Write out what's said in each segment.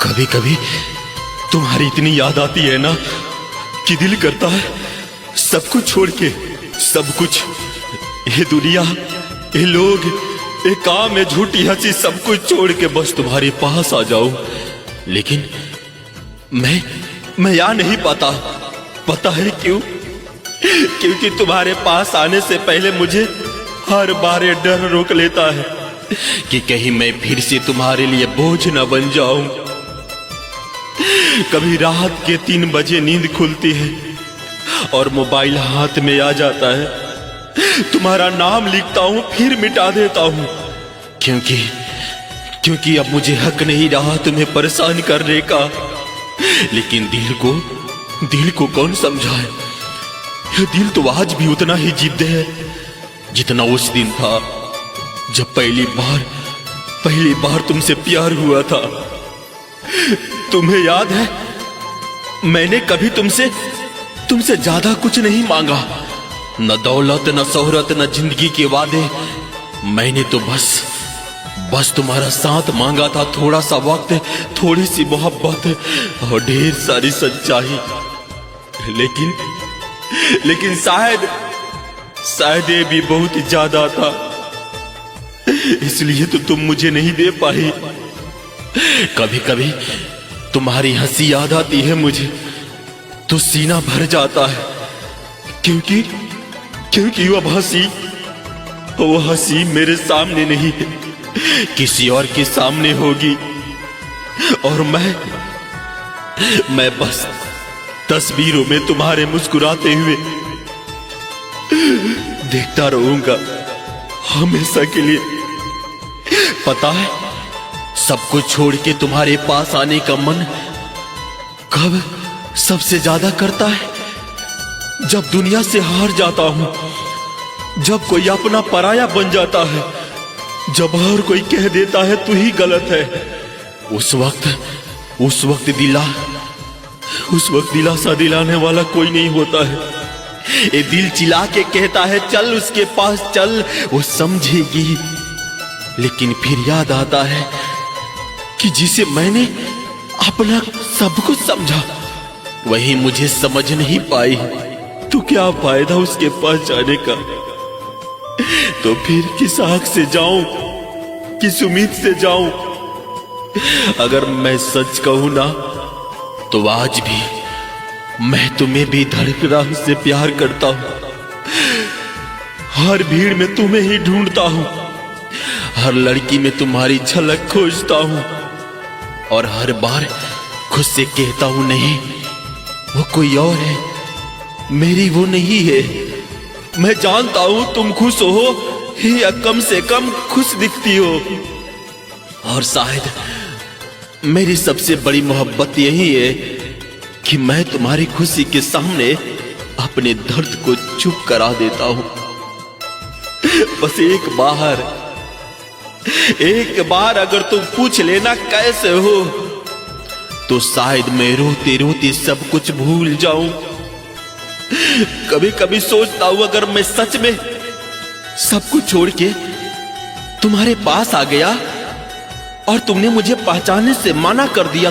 कभी कभी तुम्हारी इतनी याद आती है ना कि दिल करता है सब कुछ छोड़ के, सब कुछ, ये दुनिया, ये लोग, ये काम, ये झूठी हंसी, सब कुछ छोड़ के बस तुम्हारे पास आ जाऊं। लेकिन मैं आ नहीं पाता। पता है क्यों? क्योंकि तुम्हारे पास आने से पहले मुझे हर बार ये डर रोक लेता है कि कहीं मैं फिर से तुम्हारे लिए बोझ न बन जाऊं। कभी रात के 3 बजे नींद खुलती है और मोबाइल हाथ में आ जाता है, तुम्हारा नाम लिखता हूं फिर मिटा देता हूं, क्योंकि अब मुझे हक नहीं रहा तुम्हें परेशान करने का। लेकिन दिल को कौन समझाए? यह दिल तो आज भी उतना ही जिद्द है जितना उस दिन था जब पहली बार तुमसे प्यार हुआ था। तुम्हें याद है, मैंने कभी तुमसे ज्यादा कुछ नहीं मांगा, न दौलत, न शोहरत, न जिंदगी के वादे। मैंने तो बस तुम्हारा साथ मांगा था, थोड़ा सा वक्त, थोड़ी सी मोहब्बत और ढेर सारी सच्चाई। लेकिन शायद ये भी बहुत ज्यादा था, इसलिए तो तुम मुझे नहीं दे पाई। कभी कभी तुम्हारी हंसी याद आती है मुझे तो सीना भर जाता है, क्योंकि वो हंसी मेरे सामने नहीं है, किसी और के सामने होगी। और मैं बस तस्वीरों में तुम्हारे मुस्कुराते हुए देखता रहूंगा हमेशा के लिए। पता है, सब कुछ छोड़ के तुम्हारे पास आने का मन कब सबसे ज्यादा करता है? जब दुनिया से हार जाता हूं, जब कोई अपना पराया बन जाता है, जब हर कोई कह देता है तू ही गलत है। उस वक्त दिलासा दिलाने वाला कोई नहीं होता है। ये दिल चिल्ला के कहता है चल उसके पास चल, वो समझेगी। लेकिन फिर याद आता है कि जिसे मैंने अपना सब कुछ समझा वही मुझे समझ नहीं पाई, तो क्या फायदा उसके पास जाने का? तो फिर किस आंख से जाऊं, किस उम्मीद से जाऊं? अगर मैं सच कहूं ना तो आज भी मैं तुम्हें भी धड़कन से प्यार करता हूं। हर भीड़ में तुम्हें ही ढूंढता हूं, हर लड़की में तुम्हारी झलक खोजता हूं, और हर बार खुद से कहता हूं नहीं, वो कोई और है, मेरी वो नहीं है। मैं जानता हूं तुम खुश हो या कम से कम खुश दिखती हो, और शायद मेरी सबसे बड़ी मोहब्बत यही है कि मैं तुम्हारी खुशी के सामने अपने दर्द को चुप करा देता हूं। बस एक बार अगर तुम पूछ लेना कैसे हो, तो शायद मैं रोते रोते सब कुछ भूल जाऊं। कभी कभी सोचता हूं अगर मैं सच में सब कुछ छोड़ के तुम्हारे पास आ गया और तुमने मुझे पहचानने से मना कर दिया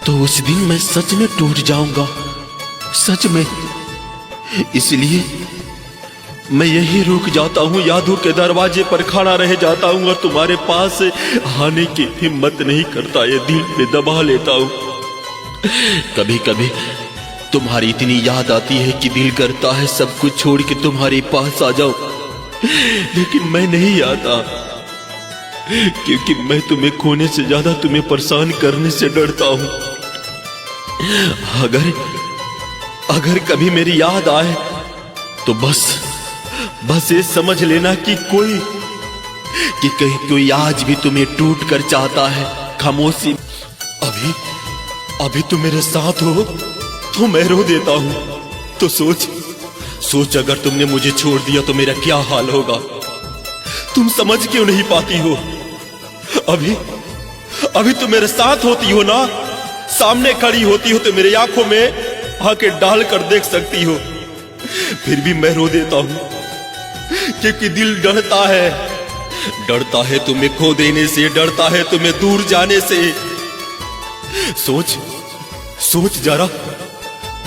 तो उस दिन मैं सच में टूट जाऊंगा, सच में। इसलिए मैं यही रुक जाता हूं, यादों के दरवाजे पर खड़ा रह जाता हूं और तुम्हारे पास आने की हिम्मत नहीं करता, ये दिल पे दबा लेता हूं। कभी कभी तुम्हारी इतनी याद आती है कि दिल करता है सब कुछ छोड़ के तुम्हारे पास आ जाऊं, लेकिन मैं नहीं आता, क्योंकि मैं तुम्हें खोने से ज्यादा तुम्हें परेशान करने से डरता हूं। अगर कभी मेरी याद आए तो बस ये समझ लेना कि कहीं कोई आज भी तुम्हें टूट कर चाहता है। खामोशी, अभी तुम मेरे साथ हो तो मैं रो देता हूं। तो सोच अगर तुमने मुझे छोड़ दिया तो मेरा क्या हाल होगा? तुम समझ क्यों नहीं पाती हो? अभी तुम मेरे साथ होती हो ना, सामने खड़ी होती हो तो मेरी आंखों में आंखें डाल कर देख सकती हो, फिर भी मैं रो देता हूं, क्योंकि दिल डरता है डरता है तुम्हें खो देने से, डरता है तुम्हें दूर जाने से। सोच सोच जरा,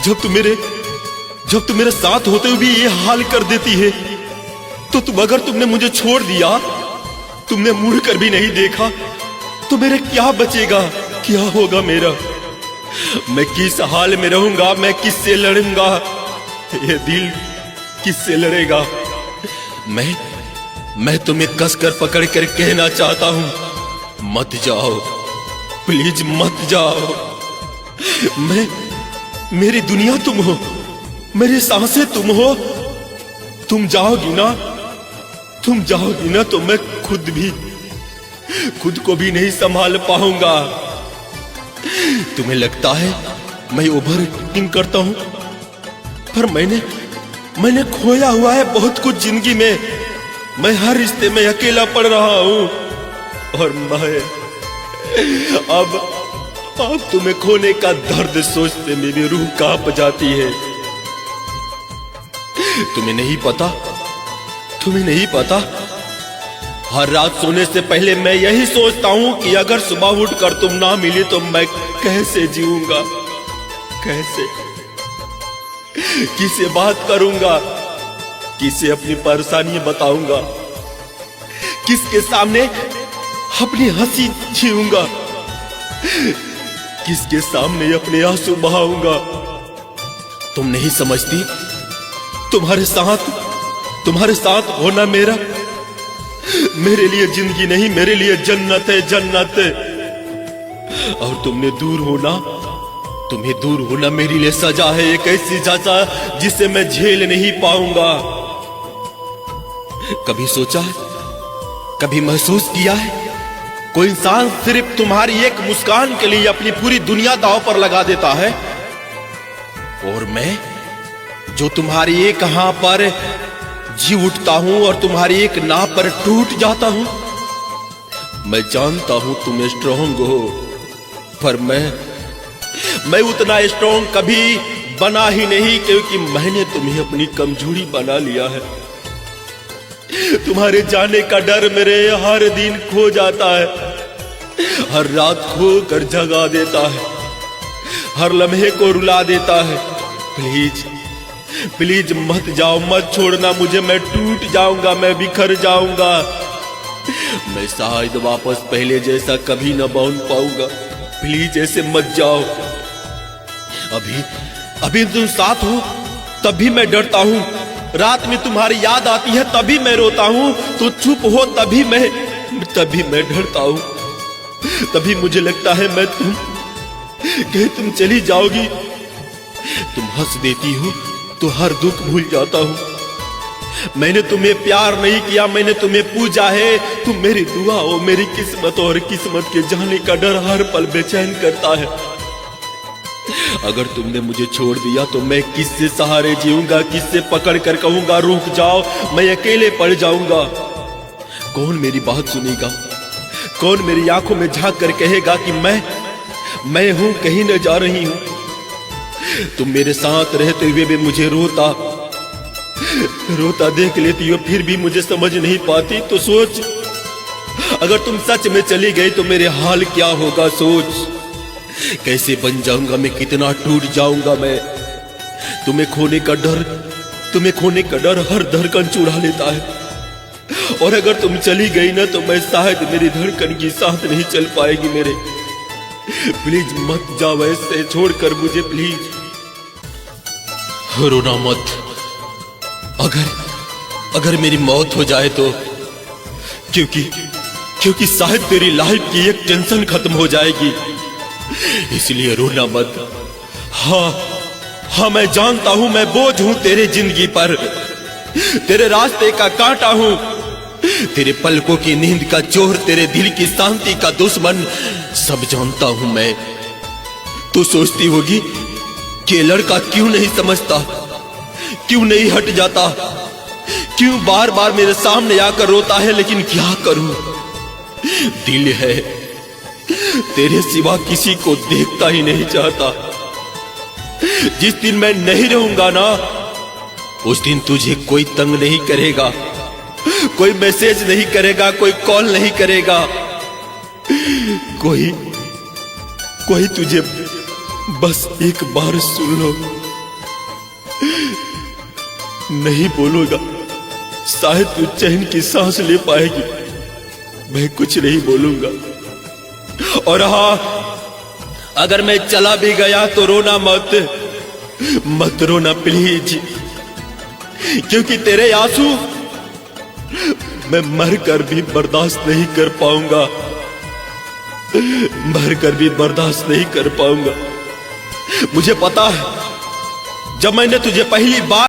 जब तुम मेरे साथ होते हुए भी ये हाल कर देती है, तो अगर तुमने मुझे छोड़ दिया, तुमने मुड़ कर भी नहीं देखा, तो मेरे क्या बचेगा, क्या होगा मेरा? मैं किस हाल में रहूंगा, मैं किससे लड़ूंगा? ये दिल किससे लड़ेगा? मैं तुम्हें कसकर पकड़ कर कहना चाहता हूं, मत जाओ, प्लीज मत जाओ। मेरी दुनिया तुम हो, मेरी सांसें तुम हो। तुम जाओगी ना तो मैं खुद को भी नहीं संभाल पाऊंगा। तुम्हें लगता है मैं ओवर एक्टिंग करता हूं, पर मैंने खोया हुआ है बहुत कुछ जिंदगी में। मैं हर रिश्ते में अकेला पड़ रहा हूं, और मैं अब तुम्हें खोने का दर्द सोचते मेरी रूह कांप जाती है। तुम्हें नहीं पता, हर रात सोने से पहले मैं यही सोचता हूं कि अगर सुबह उठकर तुम ना मिली तो मैं कैसे जीऊंगा, कैसे, किसे बात करूंगा, किसे अपनी परेशानी बताऊंगा, किसके सामने अपनी हंसी छीऊंगा, किसके सामने अपने आंसू बहाऊंगा। तुम नहीं समझती, तुम्हारे साथ होना मेरे लिए जिंदगी नहीं, मेरे लिए जन्नत है, जन्नत है। और तुम्हें दूर होना मेरे लिए सजा है, एक ऐसी सजा जिसे मैं झेल नहीं पाऊंगा। कभी सोचा है, कभी महसूस किया है, कोई इंसान सिर्फ तुम्हारी एक मुस्कान के लिए अपनी पूरी दुनिया दांव पर लगा देता है, और मैं जो तुम्हारी एक हाँ पर जी उठता हूं और तुम्हारी एक ना पर टूट जाता हूं। मैं जानता हूं तुम स्ट्रांग हो, पर मैं उतना स्ट्रांग कभी बना ही नहीं, क्योंकि मैंने तुम्हें अपनी कमजोरी बना लिया है। तुम्हारे जाने का डर मेरे हर दिन खो जाता है, हर रात खो कर जगा देता है, हर लम्हे को रुला देता है। प्लीज मत जाओ, मत छोड़ना मुझे, मैं टूट जाऊंगा, मैं बिखर जाऊंगा। मैं शायद वापस पहले जैसा कभी न बन पाऊंगा। प्लीज ऐसे मत जाओ। अभी तुम साथ हो तब भी मैं डरता हूं, रात में तुम्हारी याद आती है तभी मैं रोता हूं, तो चुप हो तभी मैं डरता हूं। तभी मुझे लगता है तुम चली जाओगी। तुम हंस देती हो तो हर दुख भूल जाता हूं। मैंने तुम्हें प्यार नहीं किया, मैंने तुम्हें पूजा है, तुम मेरी दुआ हो, मेरी किस्मत, और किस्मत के जाने का डर हर पल बेचैन करता है। अगर तुमने मुझे छोड़ दिया तो मैं किससे सहारे जीऊंगा, किससे पकड़ कर कहूंगा रुक जाओ, मैं अकेले पड़ जाऊंगा। कौन मेरी बात सुनेगा, कौन मेरी आंखों में झांक कर कहेगा कि मैं हूं, कहीं न जा रही हूं। तुम मेरे साथ रहते हुए भी मुझे रोता देख लेती हो, फिर भी मुझे समझ नहीं पाती। तो सोच, अगर तुम सच में चली गई तो मेरे हाल क्या होगा। सोच कैसे बन जाऊंगा मैं, कितना टूट जाऊंगा मैं। तुम्हें खोने का डर हर धड़कन चुरा लेता है, और अगर तुम चली गई ना तो मैं शायद मेरी धड़कन की सांस नहीं चल पाएगी मेरे। प्लीज मत जाओ ऐसे छोड़कर मुझे, प्लीज। रोना मत, अगर मेरी मौत हो जाए तो, क्योंकि शायद तेरी लाइफ की एक टेंशन खत्म हो जाएगी, इसलिए रोना मत। हाँ, मैं जानता हूं मैं बोझ हूं तेरे जिंदगी पर, तेरे रास्ते का कांटा हूं, तेरे पलकों की नींद का चोर, तेरे दिल की शांति का दुश्मन, सब जानता हूं मैं। तू सोचती होगी कि ये लड़का क्यों नहीं समझता, क्यों नहीं हट जाता, क्यों बार बार मेरे सामने आकर रोता है, लेकिन क्या करूं, दिल है, तेरे सिवा किसी को देखता ही नहीं चाहता। जिस दिन मैं नहीं रहूंगा ना, उस दिन तुझे कोई तंग नहीं करेगा, कोई मैसेज नहीं करेगा, कोई कॉल नहीं करेगा, कोई तुझे बस एक बार सुन लो। नहीं बोलूंगा, शायद तू चैन की सांस ले पाएगी। मैं कुछ नहीं बोलूंगा। और हाँ, अगर मैं चला भी गया तो रोना मत रोना प्लीज, क्योंकि तेरे आंसू मैं मर कर भी बर्दाश्त नहीं कर पाऊंगा, मर कर भी बर्दाश्त नहीं कर पाऊंगा। मुझे पता है, जब मैंने तुझे पहली बार